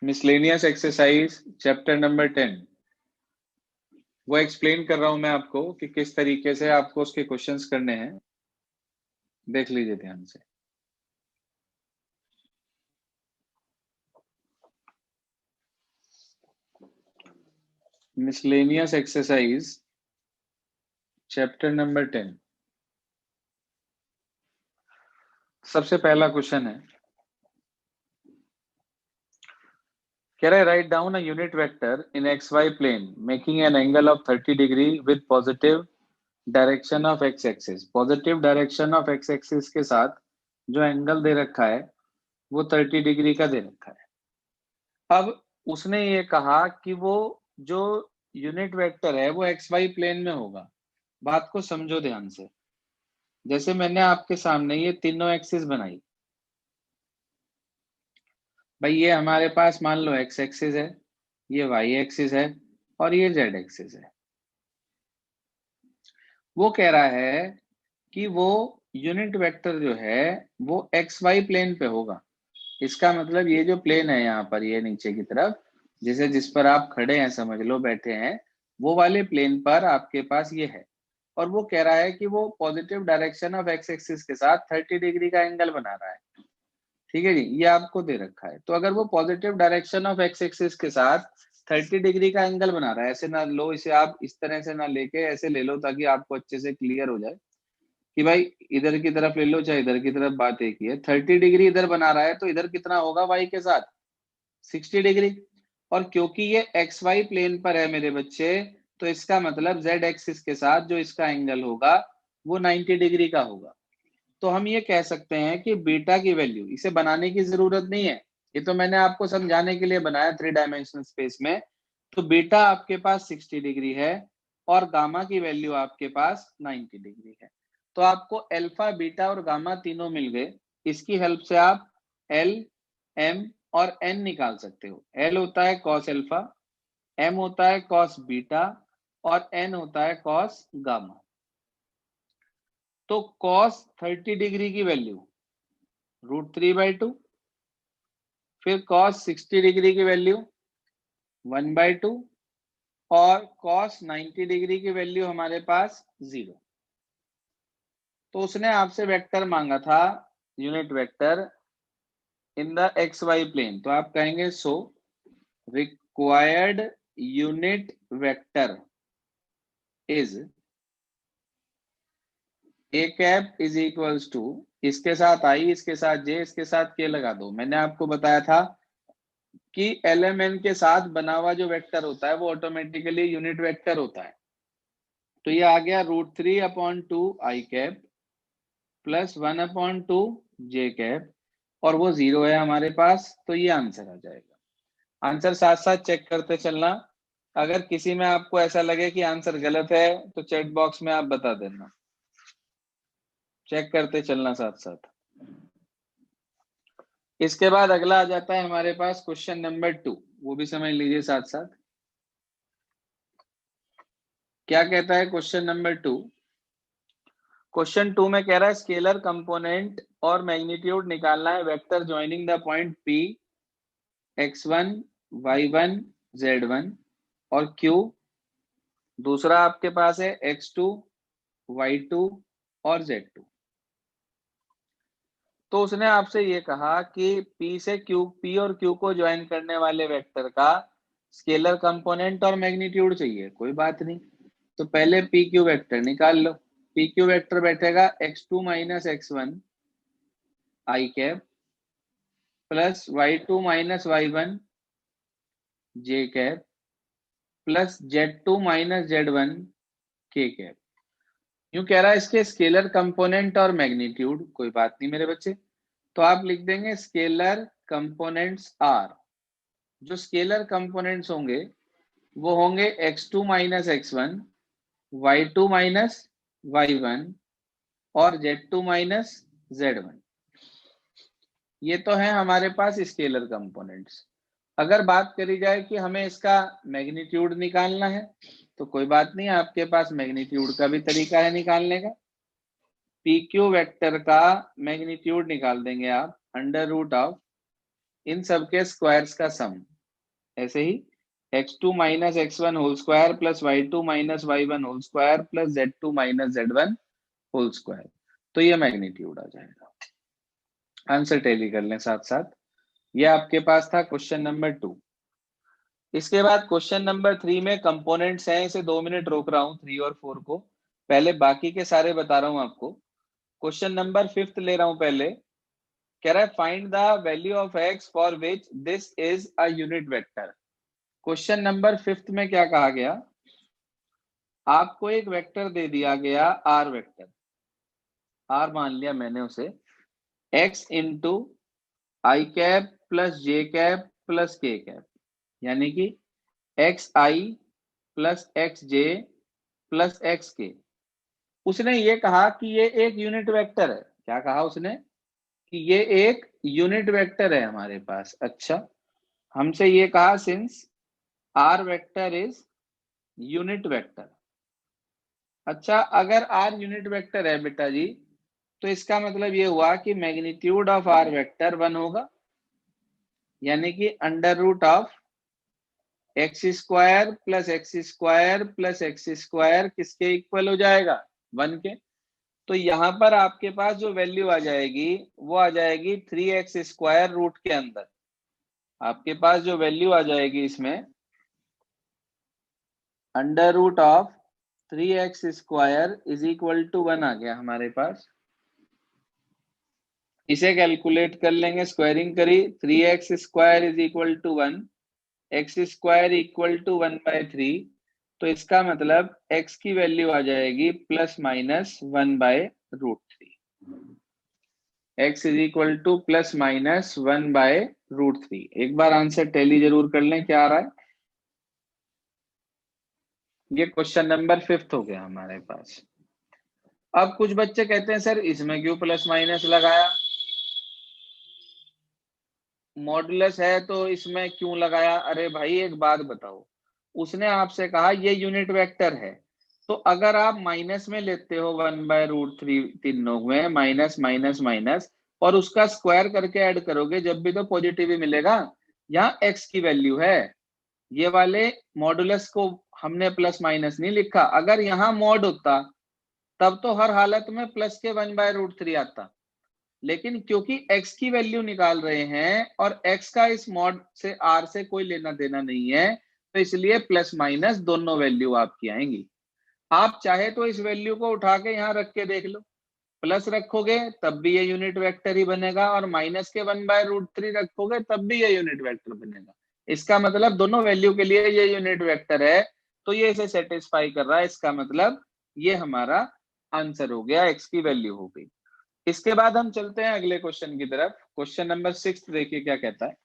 Miscellaneous exercise chapter number 10 वो explain कर रहा हूं मैं आपको कि किस तरीके से आपको उसके क्वेश्चंस करने हैं। देख लीजिए ध्यान से। मिसलेनियस एक्सरसाइज चैप्टर नंबर 10 सबसे पहला क्वेश्चन है, कह रहा है write down a unit vector in X Y plane making an angle of 30 degree with positive direction of X axis. Positive direction of X axis के साथ जो एंगल दे रखा है वो 30 डिग्री का दे रखा है। अब उसने ये कहा कि वो जो यूनिट वेक्टर है वो एक्स वाई प्लेन में होगा। बात को समझो ध्यान से। जैसे मैंने आपके सामने ये तीनों एक्सिस बनाई, भाई ये हमारे पास मान लो एक्स एक्सिस है, ये वाई एक्सिस है और ये जेड एक्सिस है। वो कह रहा है कि वो यूनिट वेक्टर जो है वो एक्स वाई प्लेन पे होगा। इसका मतलब ये जो प्लेन है यहाँ पर, ये नीचे की तरफ जैसे जिस पर आप खड़े हैं, समझ लो बैठे हैं, वो वाले प्लेन पर आपके पास ये है। और वो कह रहा है कि वो positive direction of X axis के साथ 30 डिग्री का एंगल बना रहा है। ठीक है जी, ये आपको दे रखा है। तो अगर वो positive direction of X axis के साथ 30 डिग्री का एंगल बना रहा है, ऐसे ना लो इसे, आप इस तरह से ना लेके ऐसे ले लो ताकि आपको अच्छे से क्लियर हो जाए कि भाई इधर की तरफ ले लो चाहे इधर की तरफ, बात एक ही है। 30 डिग्री इधर बना रहा है तो इधर कितना होगा वाई के साथ, 60 डिग्री। और क्योंकि ये एक्स वाई प्लेन पर है मेरे बच्चे, तो इसका मतलब जेड एक्सिस के साथ जो इसका एंगल होगा वो 90 डिग्री का होगा। तो हम ये कह सकते हैं कि बीटा की वैल्यू, इसे बनाने की जरूरत नहीं है, ये तो मैंने आपको समझाने के लिए बनाया 3 डायमेंशनल स्पेस में। तो बीटा आपके पास 60 डिग्री है और गामा की वैल्यू आपके पास 90 डिग्री है। तो आपको अल्फा बीटा और गामा तीनों मिल गए। इसकी हेल्प से आप एल, एम और एन निकाल सकते हो। एल होता है कॉस अल्फा, एम होता है कॉस बीटा और एन होता है कॉस गामा। तो cos 30 डिग्री की वैल्यू √3/2, फिर cos 60 डिग्री की वैल्यू 1/2 और cos 90 डिग्री की वैल्यू हमारे पास 0। तो उसने आपसे वेक्टर मांगा था, unit vector in the X Y plane. तो आप कहेंगे so required unit vector is A cap is equals to, इसके साथ आई, इसके साथ जे, इसके साथ के लगा दो। मैंने आपको बताया था कि एलएमएन के साथ बना हुआ जो वेक्टर होता है वो ऑटोमेटिकली यूनिट वेक्टर होता है। तो ये आ गया √3/2 आई कैप प्लस 1/2 जे कैप, और वो 0 है हमारे पास, तो ये आंसर आ जाएगा। आंसर साथ साथ चेक करते चलना। अगर किसी में आपको ऐसा लगे कि आंसर गलत है तो चैट बॉक्स में आप बता देना। चेक करते चलना साथ साथ। इसके बाद अगला आ जाता है हमारे पास क्वेश्चन नंबर 2, वो भी समझ लीजिए साथ साथ। क्या कहता है क्वेश्चन नंबर 2? क्वेश्चन 2 में कह रहा है स्केलर कंपोनेंट और मैग्नीट्यूड निकालना है vector joining the point P x1 y1 z1 और Q दूसरा आपके पास है x2 y2 और z2। तो उसने आपसे ये कहा कि P से Q, P और Q को ज्वाइन करने वाले वेक्टर का स्केलर कंपोनेंट और मैग्नीट्यूड चाहिए। कोई बात नहीं, तो पहले पी क्यू वेक्टर निकाल लो। पी क्यू वेक्टर बैठेगा x2 minus x1 i cap plus y2 minus y1 j cap plus z2 minus z1 k cap. यूं कह रहा है इसके स्केलर कंपोनेंट और मैग्नीट्यूड। कोई बात नहीं मेरे बच्चे, तो आप लिख देंगे स्केलर कंपोनेंट्स आर। जो स्केलर कंपोनेंट्स होंगे वो होंगे x2 minus x1, y2 minus y1 और z2 माइनस z1। ये तो है हमारे पास स्केलर कंपोनेंट्स। अगर बात करी जाए कि हमें इसका मैग्नीट्यूड निकालना है, तो कोई बात नहीं, आपके पास मैग्नीट्यूड का भी तरीका है निकालने का। पी क्यू वेक्टर का मैग्नीट्यूड निकाल देंगे आप अंडर रूट ऑफ इन सबके स्क्वायर्स का सम। ऐसे ही x2 minus x1 whole square plus y2 minus y1 whole square plus z2 minus z1 whole square. तो ये मैग्नीट्यूड आ जाएगा। आंसर टैली कर लें साथ साथ। ये आपके पास था क्वेश्चन नंबर 2। इसके बाद क्वेश्चन नंबर 3 में कंपोनेंट्स हैं, इसे 2 मिनट रोक रहा हूं 3 और 4 को, पहले बाकी के सारे बता रहा हूं आपको। क्वेश्चन नंबर 5 ले रहा हूं पहले। कह रहा है find the value of x for which this is a unit vector. Question number 5 में क्या कहा गया, आपको एक वेक्टर दे दिया गया r वेक्टर, r मान लिया मैंने उसे, x इंटू आई कैप प्लस जे कैप प्लस के कैप, यानी कि एक्स आई प्लस एक्स जे प्लस एक्स के। उसने ये कहा कि ये एक यूनिट वेक्टर है। क्या कहा उसने, कि ये एक यूनिट वेक्टर है हमारे पास। अच्छा, हमसे ये कहा since R vector is unit vector. अच्छा, अगर आर यूनिट वेक्टर है बेटा जी, तो इसका मतलब ये हुआ कि मैग्नीट्यूड ऑफ आर वेक्टर 1 होगा, यानी कि under root of X square plus X square plus X square किसके इक्वल हो जाएगा, 1 के। तो यहां पर आपके पास जो वैल्यू आ जाएगी वो आ जाएगी 3x स्क्वायर रूट के अंदर। आपके पास जो वैल्यू आ जाएगी इसमें under root of 3x square is equal to 1 आ गया हमारे पास। इसे कैलकुलेट कर लेंगे, स्क्वायरिंग करी, 3x square is equal to 1, X square equal to 1/3। तो इसका मतलब x की वैल्यू आ जाएगी plus minus 1/√3। x is equal to plus minus 1/√3। एक बार आंसर टैली जरूर कर लें क्या आ रहा है। ये क्वेश्चन नंबर 5 हो गया हमारे पास। अब कुछ बच्चे कहते हैं सर इसमें क्यों प्लस माइनस लगाया, मॉडुलस है तो इसमें क्यों लगाया। अरे भाई एक बात बताओ, उसने आपसे कहा ये यूनिट वेक्टर है, तो अगर आप माइनस में लेते हो 1/√3 तीनों में, माइनस माइनस माइनस, और उसका स्क्वायर करके ऐड करोगे जब भी तो पॉजिटिव ही मिलेगा। यहाँ एक्स की वैल्यू है, ये वाले मॉडुलस को हमने प्लस माइनस नहीं लिखा। अगर यहाँ मॉड होता तब तो हर हालत में प्लस के 1/√3 आता, लेकिन क्योंकि x की वैल्यू निकाल रहे हैं और x का इस मॉड से r से कोई लेना देना नहीं है, तो इसलिए प्लस माइनस दोनों वैल्यू आपकी आएंगी। आप चाहे तो इस वैल्यू को उठा के यहाँ रख के देख लो, प्लस रखोगे तब भी ये यूनिट वेक्टर ही बनेगा, और माइनस के 1/√3 रखोगे तब भी ये यूनिट वेक्टर बनेगा। इसका मतलब दोनों वैल्यू के लिए ये यूनिट वेक्टर है, तो ये इसे सेटिस्फाई कर रहा है। इसका मतलब ये हमारा आंसर हो गया, x की वैल्यू हो गई। इसके बाद हम चलते हैं अगले क्वेश्चन की तरफ। क्वेश्चन नंबर 6 देखिए क्या कहता है।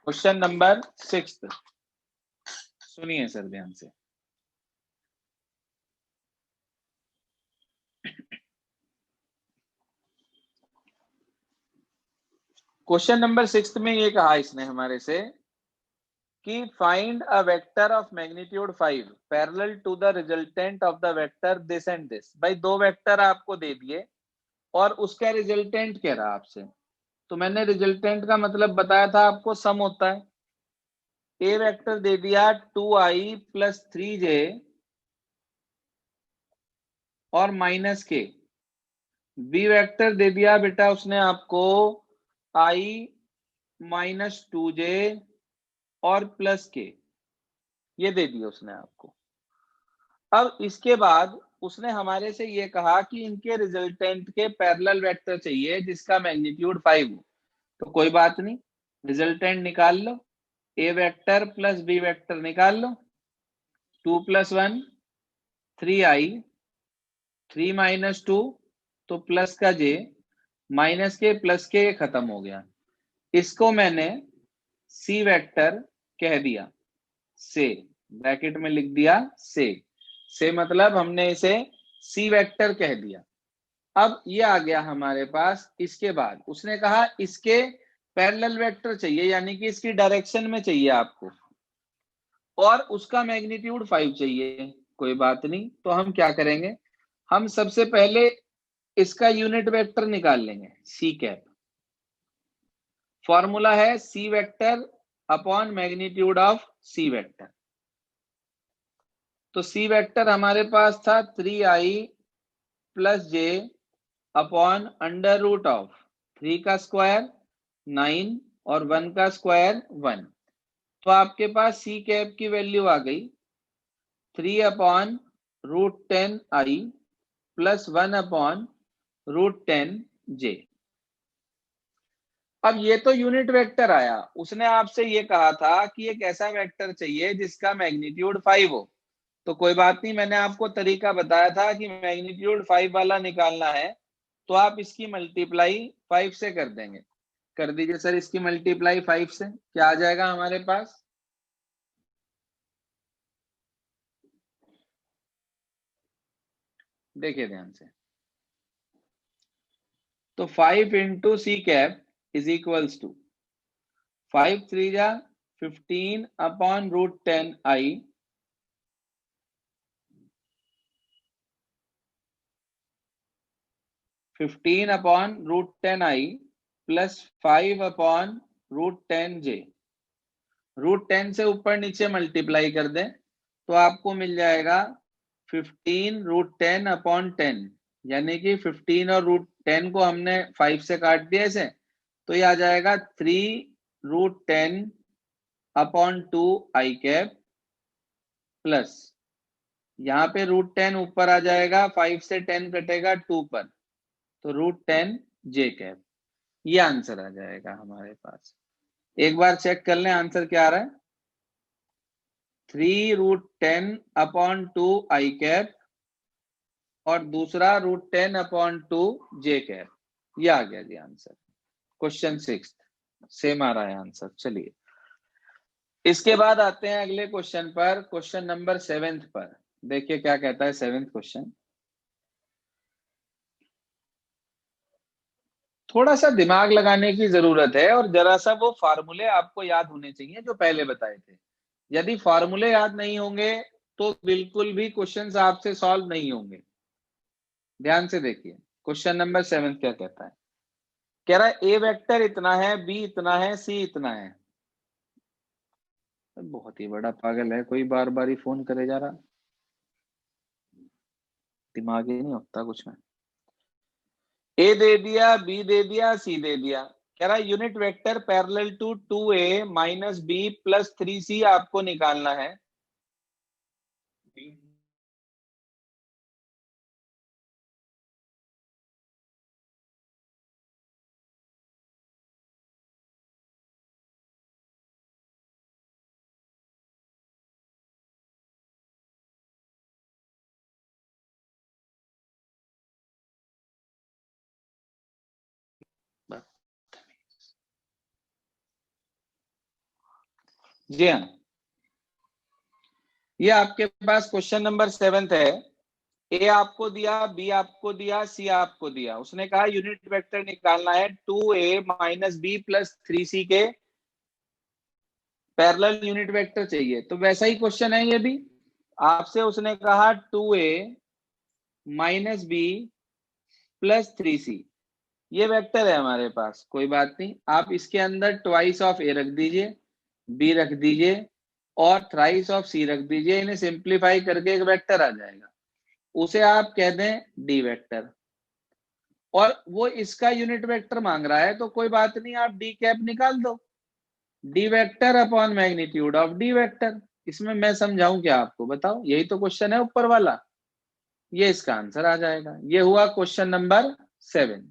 क्वेश्चन नंबर 6 सुनिए सर ध्यान से। क्वेश्चन नंबर 6 में ये कहा इसने हमारे से कि find a vector of magnitude 5 parallel to the resultant of the vector this and this. भाई दो वेक्टर आपको दे दिए और उसका रिजल्टेंट कह रहा आपसे, तो मैंने रिजल्टेंट का मतलब बताया था आपको, सम होता है। ए वेक्टर दे दिया 2i प्लस 3j और माइनस के। बी वेक्टर दे दिया बेटा उसने आपको i माइनस 2j और प्लस के, ये दे दिया उसने आपको। अब इसके बाद उसने हमारे से ये कहा कि इनके रिजल्टेंट के पैरेलल वेक्टर चाहिए जिसका मैग्नीट्यूड 5 हो। तो कोई बात नहीं, रिजल्टेंट निकाल लो, ए वेक्टर प्लस बी वेक्टर निकाल लो। 2 + 1 3i, 3 - 2 तो प्लस का j, माइनस के प्लस के खत्म हो गया। इसको मैंने सी वेक्टर कह दिया, से ब्रैकेट में लिख दिया से मतलब हमने इसे सी वेक्टर कह दिया। अब ये आ गया हमारे पास। इसके बाद उसने कहा इसके पैरेलल वेक्टर चाहिए, यानी कि इसकी डायरेक्शन में चाहिए आपको, और उसका मैग्नीट्यूड 5 चाहिए। कोई बात नहीं, तो हम क्या करेंगे, हम सबसे पहले इसका यूनिट वेक्टर निकाल लेंगे सी कैप। फॉर्मूला है c vector upon magnitude of c vector. तो सी वेक्टर हमारे पास था 3i plus j upon under root of 3 का स्क्वायर 9 और 1 का स्क्वायर 1। तो आपके पास सी कैप की वैल्यू आ गई 3 upon root 10 I plus 1 upon root 10 जे। अब ये तो यूनिट वेक्टर आया, उसने आपसे ये कहा था कि एक ऐसा वेक्टर चाहिए जिसका मैग्नीट्यूड 5 हो। तो कोई बात नहीं, मैंने आपको तरीका बताया था कि मैग्नीट्यूड 5 वाला निकालना है तो आप इसकी मल्टीप्लाई 5 से कर देंगे। कर दीजिए सर इसकी मल्टीप्लाई 5 से, क्या आ जाएगा हमारे पास? देखिए ध्यान से, तो 5 into C cap is equals to 5 3 जा 15 upon root 10 I 15 upon root 10 I plus 5 upon root 10 J. Root 10 से ऊपर नीचे मल्टीप्लाई कर दें तो आपको मिल जाएगा 15 रूट 10 अपॉन 10, यानी कि 15 और रूट 10 को हमने 5 से काट दिया इसे, तो ये आ जाएगा 3 रूट 10 अपॉन 2 आई कैप प्लस यहाँ पे रूट 10 ऊपर आ जाएगा, 5 से 10 कटेगा 2 पर, तो रूट 10 जे कैप। ये आंसर आ जाएगा हमारे पास। एक बार चेक कर लें आंसर क्या आ रहा है। 3 रूट 10 अपॉन 2 आई कैप और दूसरा रूट 10 अपॉन 2 जे कैप। ये आ गया जी आंसर। क्वेश्चन 6 सेम आ रहा है आंसर। चलिए इसके बाद आते हैं अगले क्वेश्चन पर, क्वेश्चन नंबर 7 पर। देखिए क्या कहता है 7th क्वेश्चन। थोड़ा सा दिमाग लगाने की जरूरत है और जरा सा वो फार्मूले आपको याद होने चाहिए जो पहले बताए थे। यदि फार्मूले याद नहीं होंगे तो बिल्कुल भी क्वेश्चंस आपसे सॉल्व नहीं होंगे। ध्यान से देखिए क्वेश्चन नंबर 7 क्या कहता है। कह रहा है ए वेक्टर इतना है, बी इतना है, सी इतना है। बहुत ही बड़ा पागल है कोई, बार बार ही फोन करे जा रहा, दिमाग ही नहीं होता कुछ में। ए दे दिया, बी दे दिया, सी दे दिया। कह रहा है unit vector parallel to 2a minus B plus 3c आपको निकालना है। जी हाँ, ये आपके पास क्वेश्चन नंबर 7 है। ए आपको दिया, बी आपको दिया, सी आपको दिया। उसने कहा यूनिट वेक्टर निकालना है 2a minus B plus 3c के पैरेलल यूनिट वेक्टर चाहिए। तो वैसा ही क्वेश्चन है ये भी आपसे। उसने कहा 2a minus B plus 3c, ये वेक्टर है हमारे पास। कोई बात नहीं, आप इसके अंदर ट्वाइस ऑफ ए रख दीजिए, बी रख दीजिए और थ्राइस ऑफ सी रख दीजिए। इन्हें सिंप्लीफाई करके एक वेक्टर आ जाएगा, उसे आप कह दें डी वेक्टर। और वो इसका यूनिट वेक्टर मांग रहा है तो कोई बात नहीं, आप डी कैप निकाल दो, D vector upon magnitude of D vector. इसमें मैं समझाऊं क्या आपको, बताओ? यही तो क्वेश्चन है ऊपर वाला, ये इसका आंसर आ जाएगा। ये हुआ क्वेश्चन नंबर 7।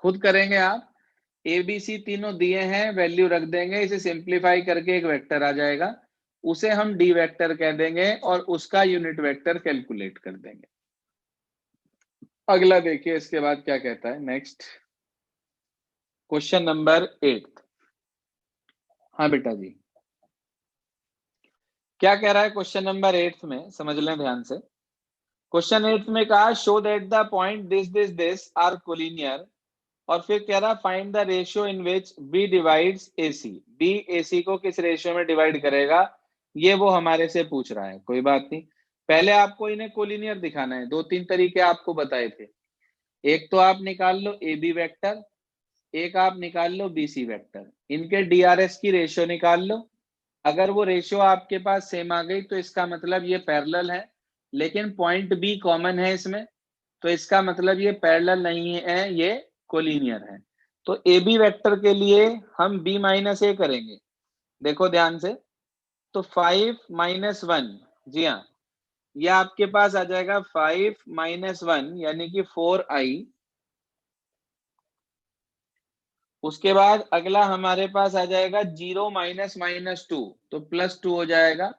खुद करेंगे आप। ए बी सी तीनों दिए हैं, वैल्यू रख देंगे, इसे सिंप्लीफाई करके एक वेक्टर आ जाएगा, उसे हम डी वेक्टर कह देंगे और उसका यूनिट वेक्टर कैलकुलेट कर देंगे। अगला देखिए इसके बाद क्या कहता है नेक्स्ट, क्वेश्चन नंबर 8। हाँ बेटा जी, क्या कह रहा है क्वेश्चन नंबर 8 में, समझ लें ध्यान से। क्वेश्चन 8 में कहा show that the point this this this are collinear, और फिर कह रहा find the ratio in which B divides AC. B AC को किस रेशियो में डिवाइड करेगा, ये वो हमारे से पूछ रहा है। कोई बात नहीं, पहले आपको इन्हें कोलिनियर दिखाना है। 2-3 तरीके आपको बताए थे। एक तो आप निकाल लो ए बी वेक्टर, एक आप निकाल लो BC वेक्टर, इनके DRS की रेशियो निकाल लो। अगर वो रेशियो आपके पास सेम आ गई तो इसका मतलब ये पैरेलल है, लेकिन पॉइंट B कॉमन है इसमें, तो इसका मतलब ये पैरेलल नहीं है, ये कोलिनियर है। तो AB वेक्टर के लिए हम B माइनस ए करेंगे, देखो ध्यान से। तो 5 माइनस 1, जी हाँ, ये आपके पास आ जाएगा 5 माइनस 1 यानी कि 4i। उसके बाद अगला हमारे पास आ जाएगा 0 माइनस माइनस 2, तो +2 हो जाएगा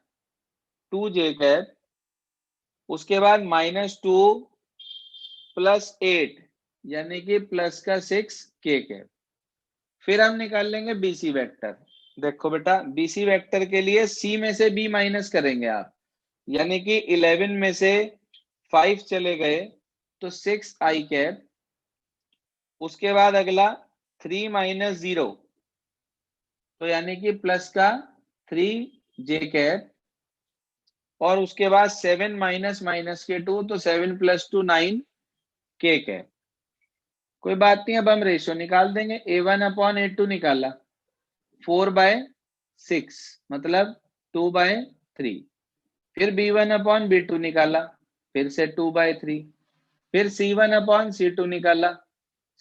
2j कैप। उसके बाद -2 +8 यानी कि प्लस का 6k कैप। फिर हम निकाल लेंगे BC वेक्टर। देखो बेटा, BC वेक्टर के लिए C में से B माइनस करेंगे आप, यानी कि 11 में से 5 चले गए तो 6i कैप। उसके बाद अगला 3 माइनस 0, तो यानी कि प्लस का 3j कैप। और उसके बाद 7 माइनस माइनस के 2, तो 7 + 2 9k कैप। कोई बात नहीं, अब हम रेशियो निकाल देंगे। A1/A2 निकाला, 4/6 मतलब 2/3। फिर B1/B2 निकाला, फिर से 2/3। फिर C1/C2 निकाला,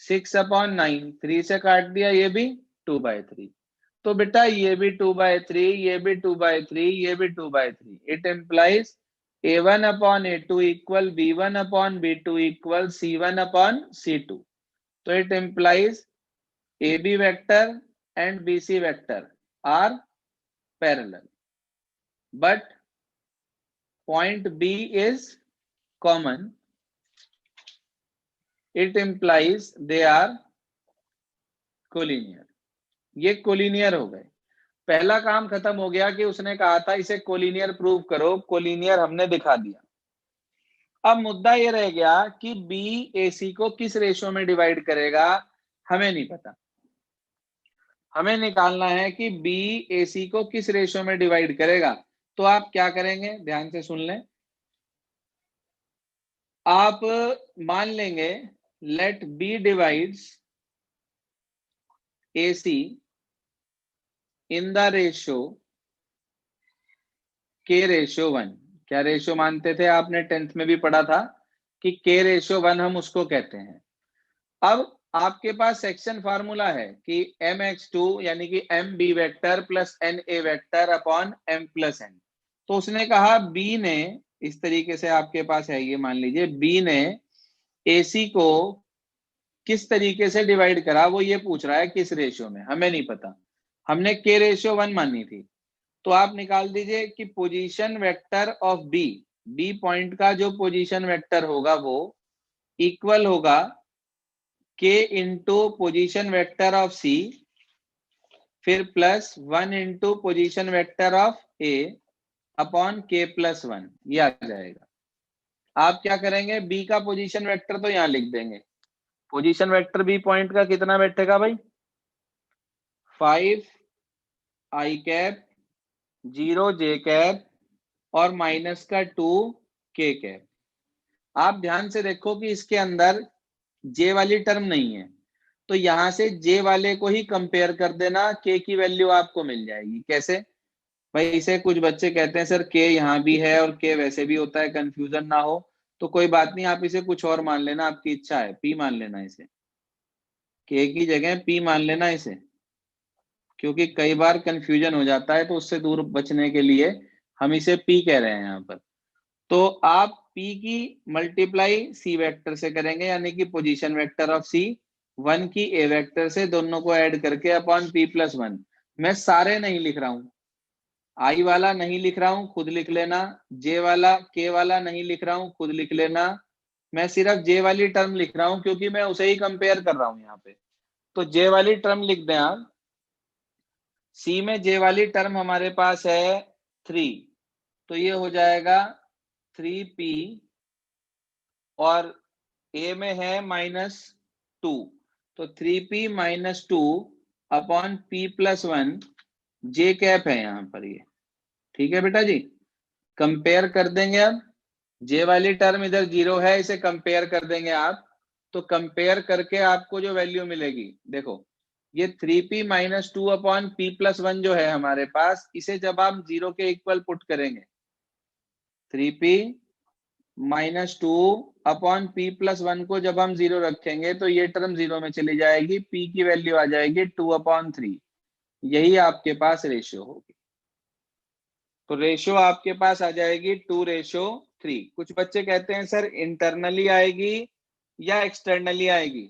6/9, 3 से काट दिया, ये भी 2/3। तो बेटा ये भी 2/3, ये भी 2/3, ये भी 2/3। It implies A1/A2 equal B1/B2 equal C1/C2। तो it implies AB vector and BC vector are parallel, but point B is common. It implies they are collinear. ये कोलिनियर हो गए। पहला काम खत्म हो गया कि उसने कहा था इसे कोलिनियर प्रूव करो, कोलिनियर हमने दिखा दिया। अब मुद्दा ये रह गया कि B AC को किस रेशियो में डिवाइड करेगा, हमें नहीं पता। हमें निकालना है कि B AC को किस रेशियो में डिवाइड करेगा। तो आप क्या करेंगे, ध्यान से सुन लें। आप मान लेंगे let B divides AC in the ratio K/1। क्या रेशियो मानते थे, आपने 10th में भी पढ़ा था कि K/1 हम उसको कहते हैं। अब आपके पास सेक्शन फार्मूला है कि mx2 यानी कि mb vector plus na vector upon m plus n। तो उसने कहा B ने, इस तरीके से आपके पास है, ये मान लीजिए B ने AC को किस तरीके से डिवाइड करा, वो ये पूछ रहा है किस रेशियो में, हमें नहीं पता। हमने K/1 मानी थी। तो आप निकाल दीजिए कि position vector of B point का जो पोजीशन वेक्टर होगा वो इक्वल होगा K into position vector of C, फिर +1 into position vector of A upon K+1, ये आ जाएगा। आप क्या करेंगे, B का पोजीशन वेक्टर तो यहां लिख देंगे। पोजीशन वेक्टर B पॉइंट का कितना बैठेगा भाई, 5i कैप, 0j कैप और माइनस का 2k कैप। आप ध्यान से देखो कि इसके अंदर J वाली टर्म नहीं है, तो यहां से J वाले को ही कंपेयर कर देना, K की वैल्यू आपको मिल जाएगी। कैसे भाई, इसे कुछ बच्चे कहते हैं सर K यहाँ भी है और K वैसे भी होता है, कंफ्यूजन ना हो। तो कोई बात नहीं, आप इसे कुछ और मान लेना, आपकी इच्छा है। P मान लेना इसे, K की जगह P मान लेना इसे, क्योंकि कई बार कंफ्यूजन हो जाता है, तो उससे दूर बचने के लिए हम इसे P कह रहे हैं यहाँ पर। तो आप P की मल्टीप्लाई C वेक्टर से करेंगे, यानी कि पोजीशन वेक्टर ऑफ C 1 की A वेक्टर से, दोनों को ऐड करके अपॉन P+1। मैं सारे नहीं लिख रहा हूं, I वाला नहीं लिख रहा हूं, खुद लिख लेना। J वाला, K वाला नहीं लिख रहा हूं, खुद लिख लेना। मैं सिर्फ J वाली टर्म लिख रहा हूं क्योंकि मैं उसे ही कंपेयर कर रहा हूं यहाँ पे। तो J वाली टर्म लिख दें आप। C में J वाली टर्म हमारे पास है 3, तो ये हो जाएगा 3P, और A में है -2, तो 3P - 2 upon P+1 J cap है यहाँ पर ये। ठीक है बेटा जी, कंपेयर कर देंगे। अब J वाली टर्म इधर 0 है, इसे कंपेयर कर देंगे आप। तो कंपेयर करके आपको जो वैल्यू मिलेगी, देखो ये 3p minus 2 upon p plus 1 जो है हमारे पास, इसे जब आप 0 के इक्वल पुट करेंगे, 3p minus 2 upon p plus 1 को जब हम 0 रखेंगे तो ये टर्म 0 में चली जाएगी, p की वैल्यू आ जाएगी 2 अपॉन 3। यही आपके पास रेशियो होगी। तो रेशियो आपके पास आ जाएगी 2:3। कुछ बच्चे कहते हैं सर इंटरनली आएगी या एक्सटर्नली आएगी,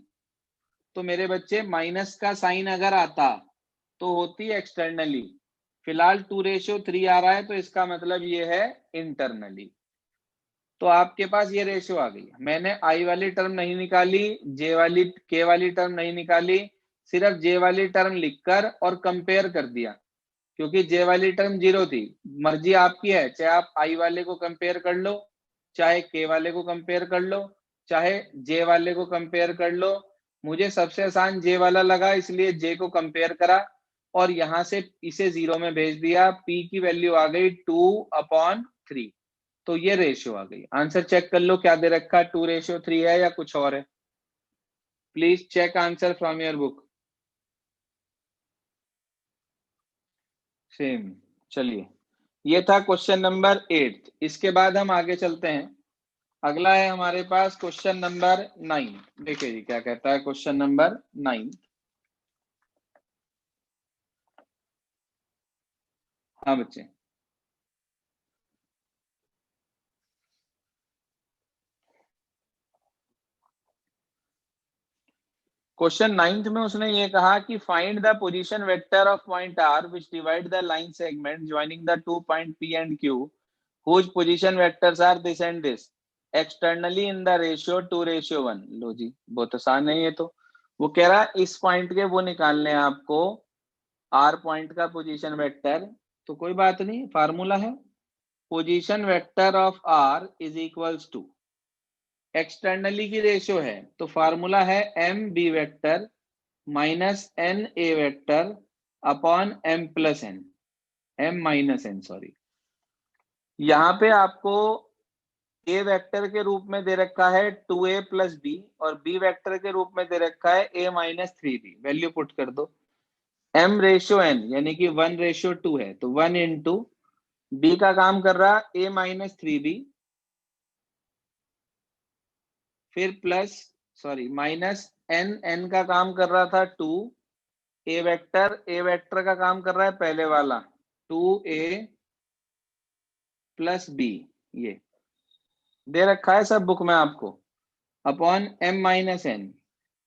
तो मेरे बच्चे माइनस का साइन अगर आता तो होती है एक्सटर्नली। फिलहाल 2:3 आ रहा है तो इसका मतलब ये है इंटरनली। तो आपके पास ये रेशियो आ गई। मैंने आई वाली टर्म नहीं निकाली, जे वाली के वाली टर्म नहीं निकाली, सिर्फ जे वाली टर्म लिखकर और कंपेयर कर दिया, क्योंकि जे वाली टर्म 0 थी। मर्जी आपकी है, चाहे आप आई वाले को कंपेयर कर लो, चाहे के वाले को कंपेयर कर लो, चाहे जे वाले को कंपेयर कर लो। मुझे सबसे आसान जे वाला लगा, इसलिए जे को कंपेयर करा और यहां से इसे 0 में भेज दिया। पी की वैल्यू आ गई 2/3। तो ये रेशियो आ गई। आंसर चेक कर लो क्या दे रखा है, 2:3 है या कुछ और है। Please check answer from your book. Same. चलिए, ये था क्वेश्चन नंबर 8। इसके बाद हम आगे चलते हैं। अगला है हमारे पास क्वेश्चन नंबर 9। देखिए जी क्या कहता है क्वेश्चन नंबर 9। हाँ बच्चे, क्वेश्चन 9th में उसने ये कहा कि find the position vector of point R which divide the line segment joining the 2 point P and Q whose position vectors are this and this externally in the ratio 2:1। लो जी, बहुत आसान है ये तो। वो कह रहा है इस पॉइंट के वो निकालने हैं आपको, आर पॉइंट का पोजीशन वेक्टर। तो कोई बात नहीं, फार्मूला है position vector of R is equals to, externally की रेशियो है तो फार्मूला है M B vector minus N A vector upon M plus N, M minus N sorry. यहाँ पे आपको ए वेक्टर के रूप में दे रखा है 2a प्लस बी और बी वेक्टर के रूप में दे रखा है a minus 3b। Value put कर दो। m रेशियो n यानी कि 1:2 है तो 1 इंटू बी का काम कर रहा a माइनस 3b, फिर प्लस सॉरी माइनस n का काम कर रहा था 2, ए वेक्टर का काम कर रहा है पहले वाला 2a प्लस बी, ये दे रखा है सब बुक में आपको, अपॉन m माइनस एन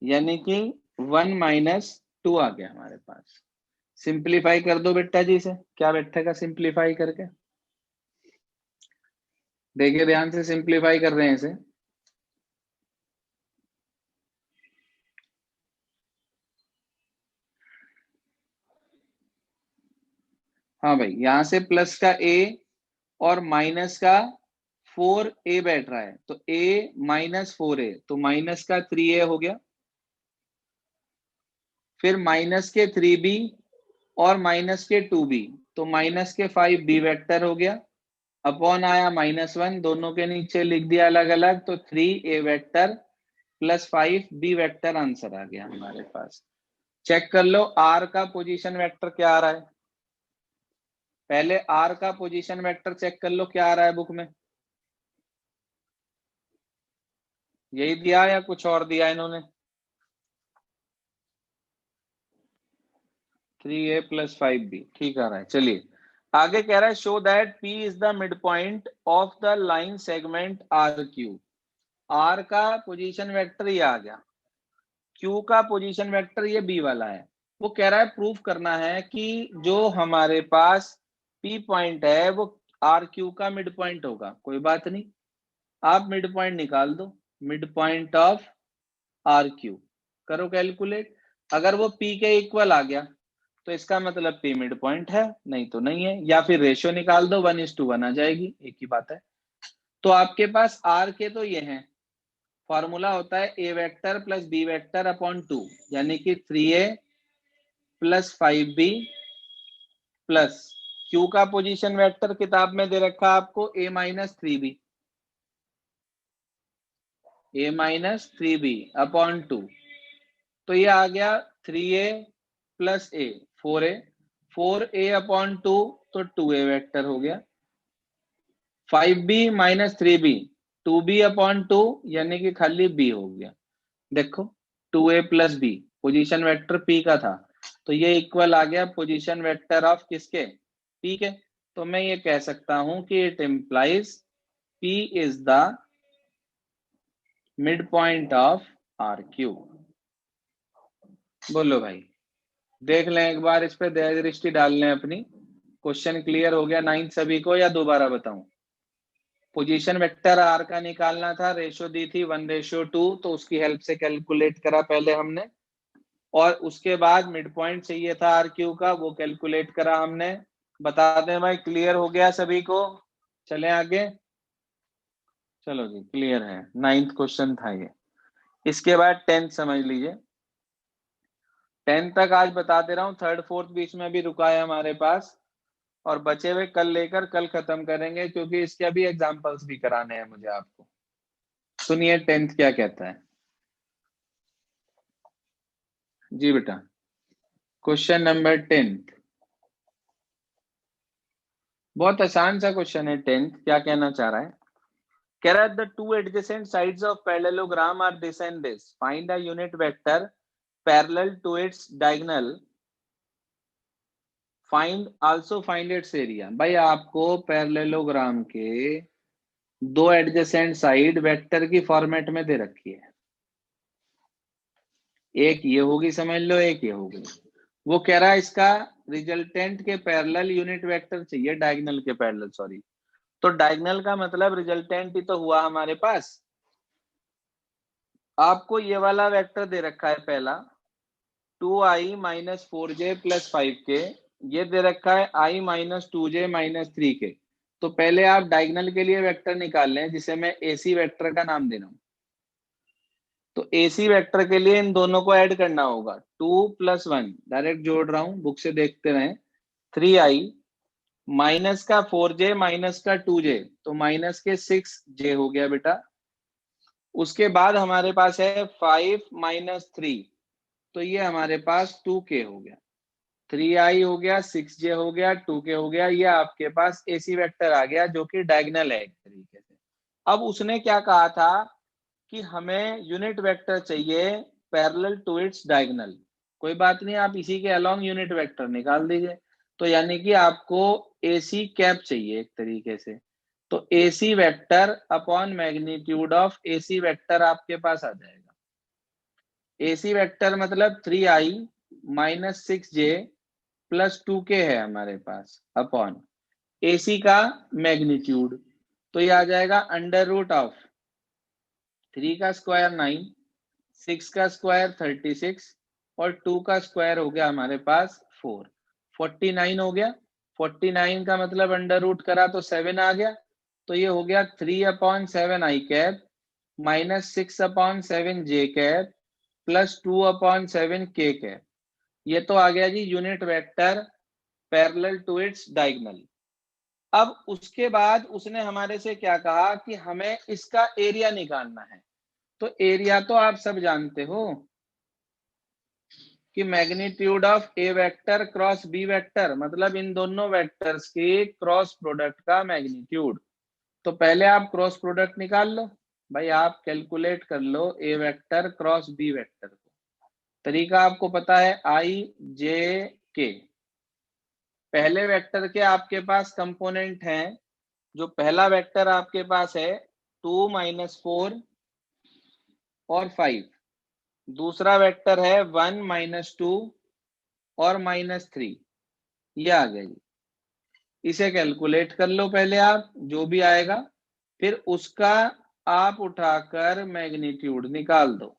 यानी कि 1-2 आ गया हमारे पास। सिंप्लीफाई कर दो बेटा जी से, क्या बैठेगा सिंप्लीफाई करके, देखिए ध्यान से सिंप्लीफाई कर रहे हैं इसे। हाँ भाई, यहां से प्लस का a और माइनस का 4a बैठ रहा है तो a माइनस 4a तो माइनस का 3a हो गया, फिर माइनस के 3b और माइनस के 2b तो माइनस के 5b वेक्टर हो गया, अपॉन आया -1, दोनों के नीचे लिख दिया अलग अलग तो 3a vector plus 5b vector answer आ गया हमारे पास। चेक कर लो r का पोजीशन वेक्टर क्या आ रहा है। पहले r का पोजीशन वेक्टर चेक कर लो क्या आ रहा है बुक में, यही दिया या कुछ और दिया इन्होंने। 3a प्लस 5b ठीक आ रहा है। चलिए आगे कह रहा है show that p is the mid point of the line segment R Q. r का पोजीशन वेक्टर ये आ गया, q का पोजीशन वेक्टर ये b वाला है। वो कह रहा है प्रूफ करना है कि जो हमारे पास p पॉइंट है वो आर क्यू का मिड पॉइंट होगा। कोई बात नहीं, आप मिड पॉइंट निकाल दो, mid point of R Q करो कैलकुलेट। अगर वो p के इक्वल आ गया तो इसका मतलब p मिड पॉइंट है, नहीं तो नहीं है। या फिर रेशियो निकाल दो 1:1 आ जाएगी, एक ही बात है। तो आपके पास आर के तो ये हैं, फॉर्मूला होता है a vector plus b vector upon 2 यानी कि 3a plus 5b plus q का पोजीशन वेक्टर किताब में दे रखा है आपको a minus 3b। a minus 3b upon 2, तो ये आ गया 3a plus a 4a, 4a upon 2 तो 2a वेक्टर हो गया। 5b minus 3b 2b upon 2 यानी कि खाली b हो गया। देखो 2a plus b position vector p का था, तो ये इक्वल आ गया पोजीशन वेक्टर ऑफ किसके, p के। तो मैं ये कह सकता हूं कि it implies p is the mid point of R Q. बोलो भाई, देख लें एक बार, इस पे दृष्टि डाल लें अपनी। क्वेश्चन क्लियर हो गया 9 सभी को या दोबारा बताऊं? पोजीशन वेक्टर आर का निकालना था, रेशो दी थी 1:2, तो उसकी हेल्प से कैलकुलेट करा पहले हमने, और उसके बाद मिड पॉइंट चाहिए था आर क्यू का, वो कैलकुलेट करा हमने। बता दें भाई, क्लियर हो गया सभी को? चलें आगे। चलो जी, क्लियर है। 9th क्वेश्चन था ये। इसके बाद 10th समझ लीजिए। 10th तक आज बता दे रहा हूँ, 3rd 4th बीच में भी रुका है हमारे पास, और बचे हुए कल लेकर कल खत्म करेंगे, क्योंकि इसके अभी एग्जाम्पल्स भी कराने हैं मुझे आपको। सुनिए 10th क्या कहता है। जी बेटा, क्वेश्चन नंबर 10th बहुत आसान सा क्वेश्चन है। 10th क्या कहना चाह रहा है, कह रहा है the two adjacent sides of parallelogram are this and this, find a unit vector parallel to its diagonal, find also find its area. भाई आपको पैरेललोग्राम के दो एडजेसेंट साइड वेक्टर की फॉर्मेट में दे रखी है, एक ये होगी समझ लो, एक ये होगी। वो कह रहा है इसका रिजल्टेंट के पैरेलल यूनिट वेक्टर चाहिए, डायगोनल के पैरेलल, सॉरी। तो डायगोनल का मतलब रिजल्टेंट ही तो हुआ हमारे पास। आपको ये वाला वेक्टर दे रखा है पहला 2i minus 4j plus 5k, ये दे रखा है i minus 2j minus 3k। तो पहले आप डायगोनल के लिए वेक्टर निकाल लें, जिसे मैं AC वेक्टर का नाम दे रहा हूं। तो AC वेक्टर के लिए इन दोनों को ऐड करना होगा, 2 प्लस 1 डायरेक्ट जोड़ रहा हूं, बुक से देखते रहे। 3i माइनस का 4j माइनस का 2j, तो माइनस के 6j हो गया बेटा। उसके बाद हमारे पास है 5 माइनस 3, तो ये हमारे पास 2k हो गया। 3i हो गया, 6j हो गया, 2k हो गया, ये आपके पास AC वेक्टर आ गया, जो कि डायगोनल है एक तरीके से। अब उसने क्या कहा था कि हमें यूनिट वेक्टर चाहिए पैरेलल टू इट्स डायगोनल। कोई बात नहीं, आप इसी के अलोंग यूनिट वेक्टर निकाल दीजिए। तो यानी कि आपको AC कैप चाहिए एक तरीके से। तो AC vector upon magnitude of AC vector आपके पास आ जाएगा। AC वेक्टर मतलब 3i minus 6j plus 2k है हमारे पास, अपॉन AC का मैग्नीट्यूड, तो ये आ जाएगा अंडर रूट ऑफ 3 का स्क्वायर 9, 6 का स्क्वायर 36, और 2 का स्क्वायर हो गया हमारे पास 4, 49 हो गया। 49 का मतलब अंडर रूट करा तो 7 आ गया, तो ये हो गया 3/7 i cap minus 6/7 j cap plus 2/7 k cap. ये तो आ गया जी unit vector parallel to its diagonal. अब उसके बाद उसने हमारे से क्या कहा कि हमें इसका एरिया निकालना है। तो एरिया तो आप सब जानते हो कि magnitude of A vector cross B vector, मतलब इन दोनों वेक्टर्स के क्रॉस प्रोडक्ट का मैग्नीट्यूड। तो पहले आप क्रॉस प्रोडक्ट निकाल लो भाई, आप कैलकुलेट कर लो ए वेक्टर क्रॉस बी वेक्टर को। तरीका आपको पता है, आई जे के। पहले वेक्टर के आपके पास कंपोनेंट हैं, जो पहला वेक्टर आपके पास है 2 माइनस 4 और 5, दूसरा वेक्टर है 1 माइनस 2 और माइनस 3, ये आ गया जी। इसे कैलकुलेट कर लो पहले आप, जो भी आएगा, फिर उसका आप उठाकर मैग्नीट्यूड निकाल दो।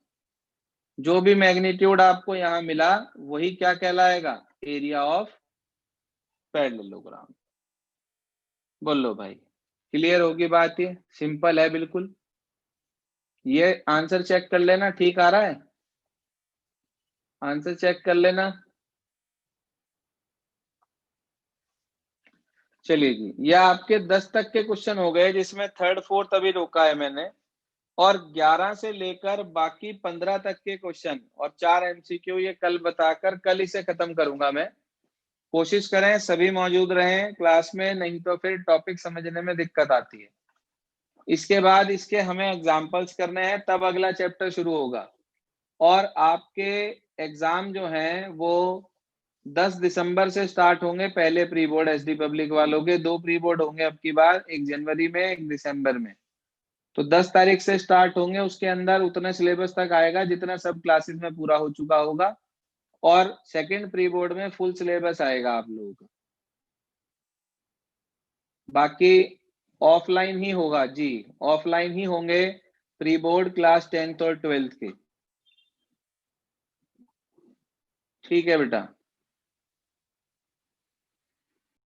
जो भी मैग्नीट्यूड आपको यहां मिला वही क्या कहलाएगा, एरिया ऑफ पैरेललोग्राम। बोलो भाई, क्लियर होगी बात? ये सिंपल है बिल्कुल। ये आंसर चेक कर लेना, ठीक आ रहा है? आंसर चेक कर लेना। चलिए जी, ये आपके 10 तक के क्वेश्चन हो गए, जिसमें 3rd 4th अभी रोका है मैंने। और 11 से लेकर बाकी 15 तक के क्वेश्चन और 4 एमसीक्यू ये कल बताकर कल इसे खत्म करूंगा मैं। कोशिश करें सभी मौजूद रहें क्लास में, नहीं तो फिर टॉपिक समझने में दिक्कत आती है। इसके बाद इसके हमें एग्जाम्पल्स करने हैं, तब अगला चैप्टर शुरू होगा। और आपके एग्जाम जो हैं वो 10 दिसंबर से स्टार्ट होंगे, पहले प्री बोर्ड एसडी पब्लिक वालों के। 2 प्री बोर्ड होंगे अब की बार, एक जनवरी में एक दिसंबर में। तो 10 तारीख से स्टार्ट होंगे, उसके अंदर उतने सिलेबस तक आएगा जितना सब क्लासेस में पूरा हो चुका होगा। और सेकंड प्री बोर्ड में फुल सिलेबस आएगा आप लोगों का। बाकी ऑफलाइन ही होगा जी, ऑफलाइन ही होंगे प्री बोर्ड क्लास 10th और 12th के। ठीक है बेटा।